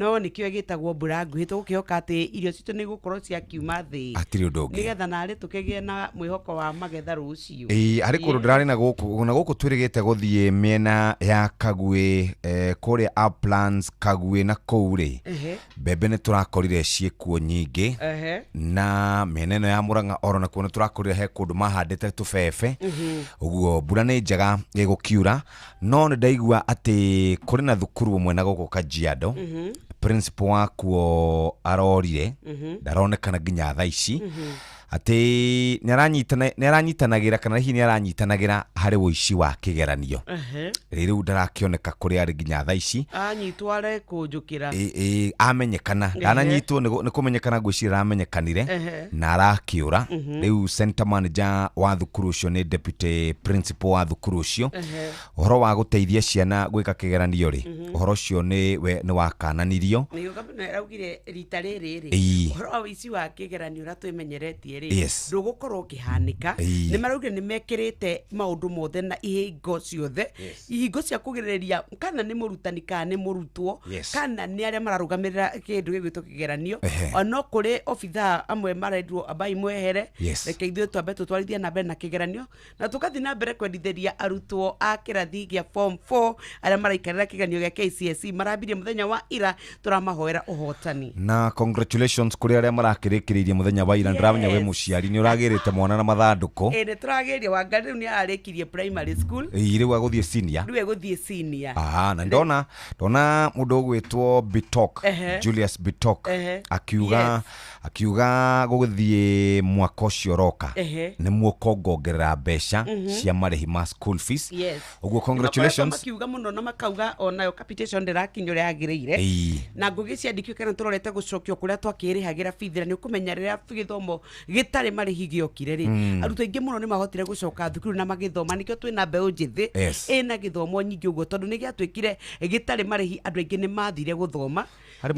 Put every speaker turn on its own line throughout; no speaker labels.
no nikio gitagwo mbura nguhi tugukihoka ati irio citu ni gukorwo cia kiuma thi
atiri ndongi
nigetha nari tukigie na mwihoko wa magetha rucio
ari kundu ndirari na guku twirigite guthie miena ya Kagwe kuria Uplands Kagwe na Koure bebe ni turakorire ciekuo nyingi na miena ya Murang'a oro na kuona turakorire he kundu mahandite tubebe uguo mbura ni njega igukiura no ni ndaigua ati kuri na thukuru umwe na guku Kajiado principal wakuo arorire ndaronekana nginya thaa ici ati niranyitanagira kana hihi niranyitanagira hari woici wa kigeranio riu ndarakioneka kuri ari nginya thaa ici
anyitware kunjukira
amenyekana ndananyitwo ni kumenyekana gwicira amenyekanire na arakiura riu center manager wa thukuru ucio ni deputy principal wa thukuru ucio uhoro wa guteithia ciana gwika kigeranio ri uhoro ucio ni wakananirio
ni gavana raugire rita riri uhoro wa woici wa kigeranio ratwimenyeretie ndugukorwo ukihanika ni maraugire ni mekirite maundu mothe na ihingo ciothe ihingo cia kugirereria kana ni murutani kana ni murutwo kana ni aria mararugamirira kindu gigwitwo kigeranio ono kuri ofitha amwe marendirwo abai mwehere reke ithuĩ twambe tutwarithia na mbere na kigeranio na tukathi na mbere kwendithĩria arutwo a kirathi gĩa form 4 aria maraikarĩra kigeranio gĩa KCSE marambirie muthenya wa ira turamahoera uhotani
na congratulations kuri aria marakirĩkĩrĩirie muthenya wa ira ndiramenya we muciari ni uragirite mwana na mathanduko
ni turagiria Wangari ni arikirie primary school
riu aguthie senior
riu aguthie senior
na ndona mundu ugwitwo Bitok Julius Bitok akiuga guthie mwaka ucio roka ni mukongongerera mbeca cia marihi ma school fees uguo congratulations
akiuga muno na makauga onayo capitation ndirakinyore yagireire na ngugi ciandikio kana turorete gucokio kuria twakirihagira fithira ni ukumenya riria githomo gitari marihi giokire ri aruto ingi muno ni mahotire gucoka thukuru na magithoma nikio twina mbeu njithi ina githomo nyingi uguo tondu ni giatwikire gitari marihi andu ingi ni mathire guthoma
hari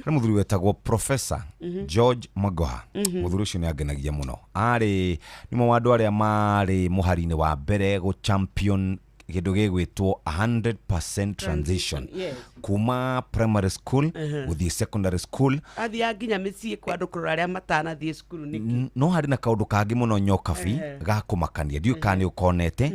muthuri wetagwo Professor George Magoha muthuri ucio ni angenagia muno ari ni mo andu aria mari muhari-ini wa mbere go champion kindu gigwitwo 100% transition kuma primary school guthie secondary school
athia nginya micii kwa andu kurora aria matanathie cukuru niki
no hari na kaundu kangi muno nyokabi ga kumakania ndiu kani ukonete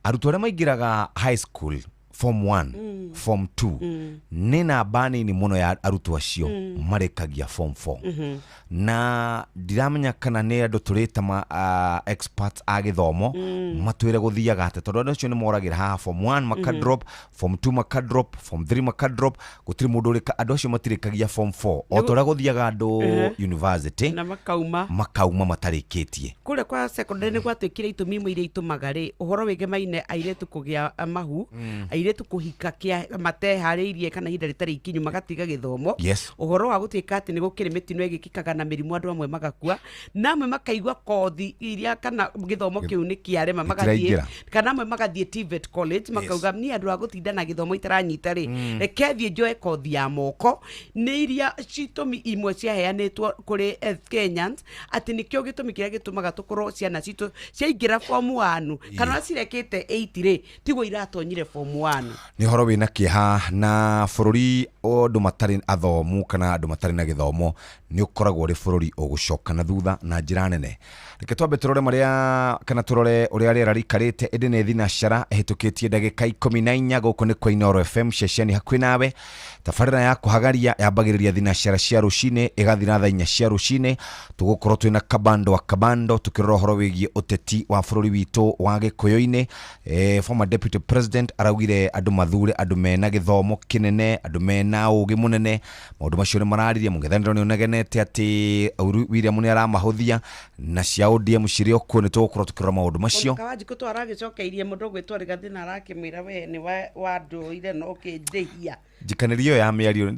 arutwo aria maingiraga high school form 1 form 2 ni namba nini muno ya arutwo acio marekagia form 4 na ndiramenya kana ni andu turita experts a githomo matwire guthiaga ate tondu acio ni moragira ha form 1 makadrop form 2 makadrop form 3 makadrop gutiri mundu rika andu acio matirikagia form 4 o tora guthiaga andu university
na
makauma matarikitie
kule kwa secondary ni gwatwikire itumi imwe iria itumagari uhoro wige maine airetu kugia mahu airetu kuhika kia matehariirie kana hinda ritari ikinyu magatiga githomo uhoro wa gutika ati ni gukiri mitino igikikaga na mirimu andu amwe magakua na amwe makaigwa kothi iria kana githomo kiu ni kiarema magathie kana amwe magathie TVET college makauga ni andu a gutinda na githomo itaranyita ri rekethie njoe kothi ya moko ni iria citumi imwe ciaheanitwo kuri Kenyans ati nikio gitumi kiria gitumaga tukorwo ciana citu ciaingira form 1 kana cirekete 8 ri tigwo iratonyire form 1
ni horo wina kiha na bururi andu matari athomu kana andu matari na githomo ni ukoragwo ri bururi ugucoka na thutha na njira nene reke twambe turore maria kana turore uria riera rikarite edene thinacara ehitukitie ndagika 14 guku ni kwa Inooro FM shesheni hakwi nawe tafarira ya kuhagaria yambagiriria thinacara cia rucine igathira thaa 4 cia rucine tugukorwo twina kabando tukirora horo wigie uteti wa bururi witu wa Gikuyu-ini former deputy president araugire andu mathure andu mena githomo kinene andu mena ugi munene maundu macio ni marariria mungethaniro ni unegenete ati William ni aramahuthia na cia ODM cirio ku ni tugukorwo tukirora maundu macio
kawaji ko twaragicokeire mundu gwitwo rigathina arakimwira we ni wa nduire no kindihia
jikanirio ya miario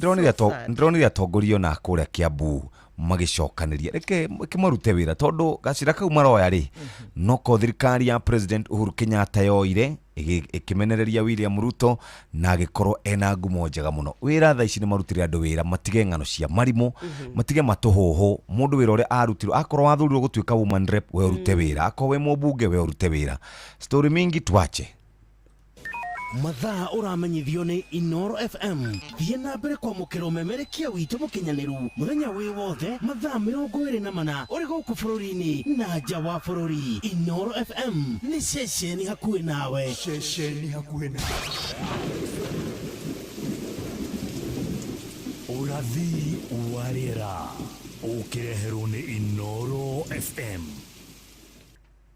ndironire atongorio na kuria Kiambu magicokaniria reke kimarute wira tondu gacira kau maroya ri no ko thirikari ya president Uhuru Kenyatta yoire ikimenereria William Ruto na agikorwo ena ngumo njega muno wira thaa ici ni marutire andu wira matige ngano cia marimu matige matuhuhu mundu wira uria arutirwo akorwo wathurirwo gutuika woman rep we urute wira akorwo we mubunge we urute wira story mingi twache
mathaa uramenyithio ni Inoro FM. Thiĩ na mbere kwa mukiro memerekia witũ mũkinyaniru muthenya wi wothe mathaa 24 uri gũkũ bũrũri-inĩ na nja wa bũrũri. Inoro FM ni ceceni hakuhĩ nawe. Ceceni hakuhĩ nawe. Urathi wa rĩera ũkĩreherwo nĩ Inoro FM.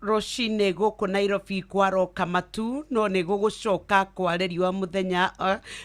Roshine goko Nairobi kwaroka matu no ne gũgũcoka kwareri wa muthenya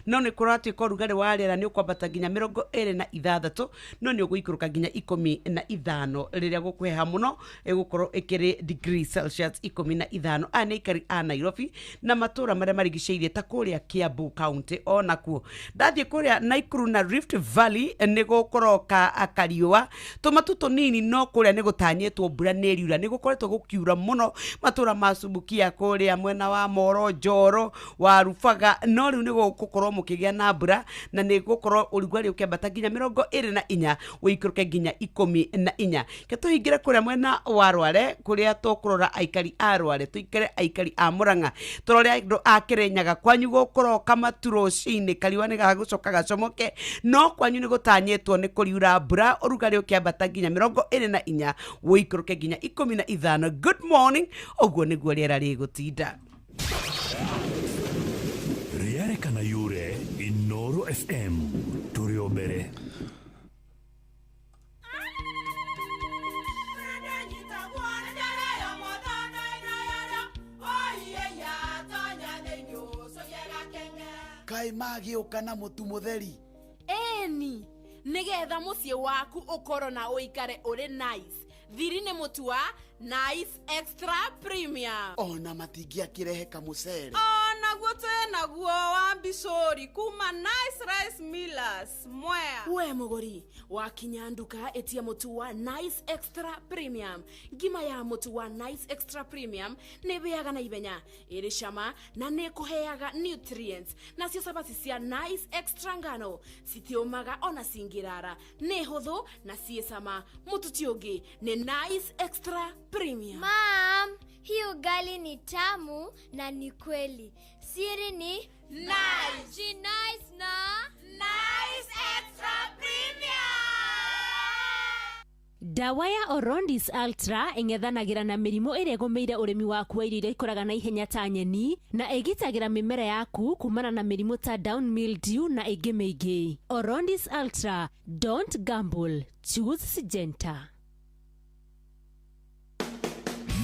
no ne kũratuĩka ũrugarĩ wa rĩera nĩ ũkwambata nginya 26 no nĩ ũgũikũrũka nginya 15 rĩrĩa gũkweha mũno ĩgũkorwo ĩkĩrĩ degree Celsius 15 anaikari a Nairobi na matũra marĩa marigicĩirie ta kũrĩa Kiambu County onakuo ndathiĩ kũrĩa Nakuru na Rift Valley nĩ gũkoroka akariũa tũmatu tũnini no kũrĩa nĩ gũtanyĩtwo mbura nĩ riura nĩ gũkoretwo gũkiura muno matura masubukia kuria mwena wa Moro Njoro wa Rufaga no riu ni gukorwo mukigĩa na mbura na ni gukorwo urugari ukĩambata nginya 24 uikũrũke nginya 14 ketuhingire kuria mwena wa Rware kuria tũkũrora aikari a Rware tuikare aikari a Murang'a turore andũ a Kirinyaga kwanyu gũkoroka maturo cini kariwa nĩ gagũcoka gacomoke no kwanyu nĩ gũtanyĩtwo nĩ kũriura mbura urugari ukĩambata nginya 24 uikũrũke nginya 15. Good morning oguo nĩguo rĩera rĩgũtinda
rĩerekana yure Inoro FM tũrĩ mbere.
Kai magĩũka na mũtu mũtheri
eni nigetha mũciĩ waku ũkorwo na ũikare ũrĩ nice. Thiri nĩ mũtu wa Nice Extra Premium.
Ona matingĩakĩrehe kamũcere.
Naguo naguo wa Bishori kuma Nice Rice Millers Mwea. We mũgũri wakinya nduka etia mũtu wa Nice Extra Premium. Ngima ya mũtu wa Nice Extra Premium nĩ bĩaga na ibenya ĩrĩ cama na nĩ kũheaga nutrients. Nacio sabati cia Nice Extra ngano citiũmaga ona cingĩrara nĩ hũthũ na ciĩ cama. Mũtu ti ũngĩ nĩ Nice Extra Premium.
Mom, hii ugali ni tamu na ni kweli. Siri ni
Nice.
Ji nice na
Nice Extra Premium.
Dawa ya Orondis Ultra ing'ethanagira na mĩrimũ ĩrĩa ĩgũmĩire ũrĩmi waku wa irio iria ikũraga na ihenya ta nyeni na ĩgitagĩra mĩmera yaku kumana na mĩrimũ ta down mildew na ĩngĩ mĩingĩ. Orondis Ultra, don't gamble, choose Syngenta.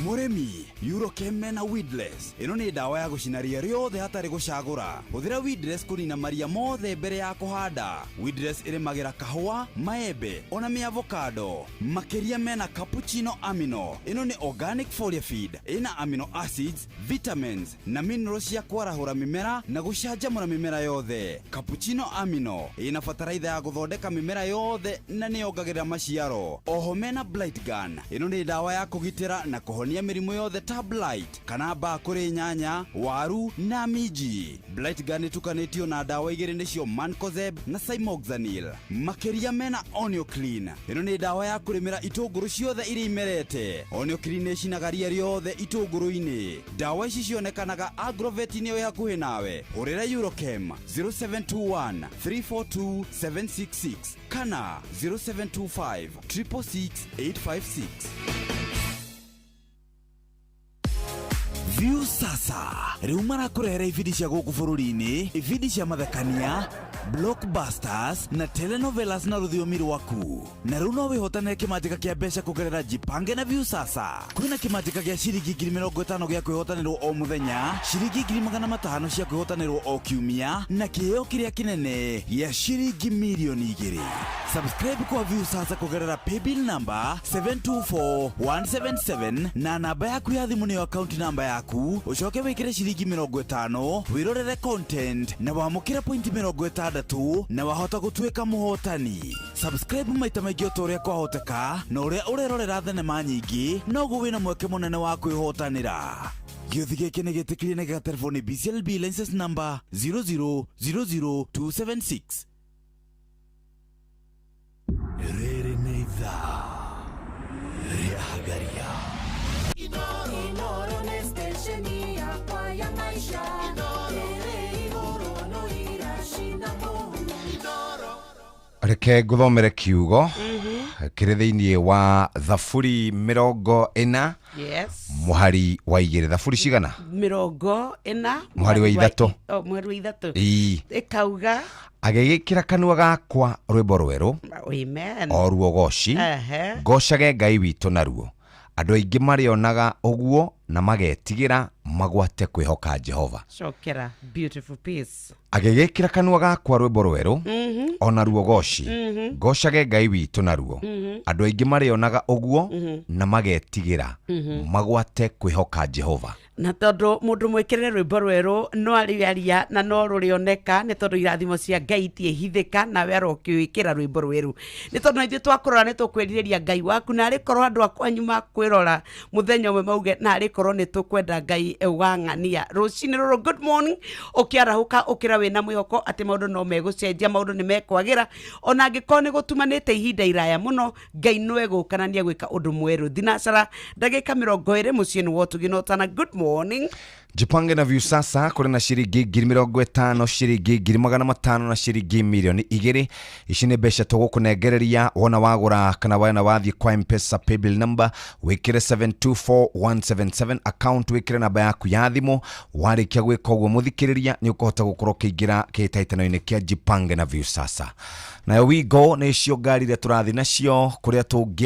Muremi, Eurochem mena Weedless. Ino ni dawa ya gũcina ria riothe hatarĩ gũcagũra. Hũthĩra Weedless kũnina maria mothe mbere ya kũhanda. Weedless ĩrĩmagĩra kahũa, maembe, ona avocado. Makĩria mena cappuccino amino. Ino ni organic foliar feed. Ina amino acids, vitamins na minerals cia kwarahũra mĩmera na gũcanjamũra mĩmera yothe. Cappuccino amino ina bataraitha ya gũthondeka mĩmera yothe na nĩyongagĩrĩra maciaro. Oho mena Blight Gun. Ino ni dawa ya kũgitĩra na kũhonia mĩrimũ yothe ta blight kana mbaa kũrĩ nyanya, waru na minji. Blight Gun ĩtukanĩtio na dawa igĩrĩ nĩcio Mancozeb na Cymoxanil. Makĩria mena Onio Clean. Ĩno nĩ dawa ya kũrĩmĩra itũngũrũ ciothe iria imerete. Onio Clean ĩcinaga ria riothe itũngũrũ-inĩ. Dawa ici cionekanaga Agrovet-inĩ ĩ hakuhĩ nawe. Hũrĩra Eurochem 0721 342 766 kana 0725 666 856. View sasa rĩu marakũrehera ibindi cia gũkũ bũrũri-inĩ, ibindi cia mathekania, blockbusters na telenovelas na rũthiomi rwaku. Na rĩu no wĩhotanĩre kĩmanjĩka kĩa mbeca kũgerera Jipange na View sasa. Kwĩna kĩmanjĩka gĩa ciringi 50,000 gĩa kwĩhotanĩrwo o mũthenya, ciringi 500,000 cia kwĩhotanĩrwo o kiumia na kĩheo kĩrĩa kĩnene gĩa ciringi milioni 2. Subscribe kwa View sasa kũgerera paybill number 724177 na namba yaku ya thimũ nĩyo account number yaku. Ucoke wĩkĩre ciringi 50 wĩrorere content na wamũkĩre point 60 na wahota gũtuĩka mũhotani. Subscribe maita maingĩ o ũrĩa kwahoteka na ũrĩa ũrerorera thenema nyingĩ noguo wĩna mweke mũnene wa kwĩhotanĩra. Gĩothi gĩkĩ nĩ gĩtĩkĩrie na gĩa telefoni BCLB license number 0000276.
Rĩrĩ nĩ ithaa rĩa Hagaria.
Inoro nĩ station yakwa ya maisha. Inoro
reke nguthomere kiugo kiri thiini wa Thaburi 40 muhari wa 2 Thaburi cigana
40
muhari wa 3
muhari wa 3 ikauga
agigikira kanua gakwa rwimbo rweru
amen
oruo goci ngocage Ngai witu naruo andu aingi marionaga uguo na magetigira magwate kwihoka Jehova.
Cokera beautiful piece.
Agigikira kanua gakwa rwimbo rweru ona ruo goci ngocage Ngai witu naruo andu aingi marionaga uguo na magetigira magwate kwihoka Jehova.
Na tondu mundu mwikirire rwimbo rweru no ariaria na no rurioneka ni tondu irathimo cia Ngai tiehithika na we arokiwikira rwimbo rweru ni tondu ithuĩ twakorora ni tukwiriria Ngai waku na arikorwo andu akwanyu makwirora muthenya umwe mauge na arikorwo ni tukwenda Ngai wang'ania rucini ruru. Good morning ukiarahuka ukira wina mwihoko ati maundu no megucenjia maundu ni mekwagira ona angikorwo ni gutumanite ihinda iraya muno Ngai no egukanania gwika undu mweru. Thinacara ndagika 20 muciĩ ni wotuginotana. Good morning.
Jipange na Viusasa kuri na shiringi 50,000 shiringi 500,000 na shiringi 2,000,000 ici ni mbeca tugukunegereria wona wagura kana wana wathie kwa M-Pesa paybill number wikire 724177 account wikire namba yaku ya thimu warikia gwika uguo muthikiriria ni ukuhota gukorwo kiingira kitaitano-ini kia Jipange na Viusasa. Nayo we go ni cio ngari iria turathi nacio kuria tungi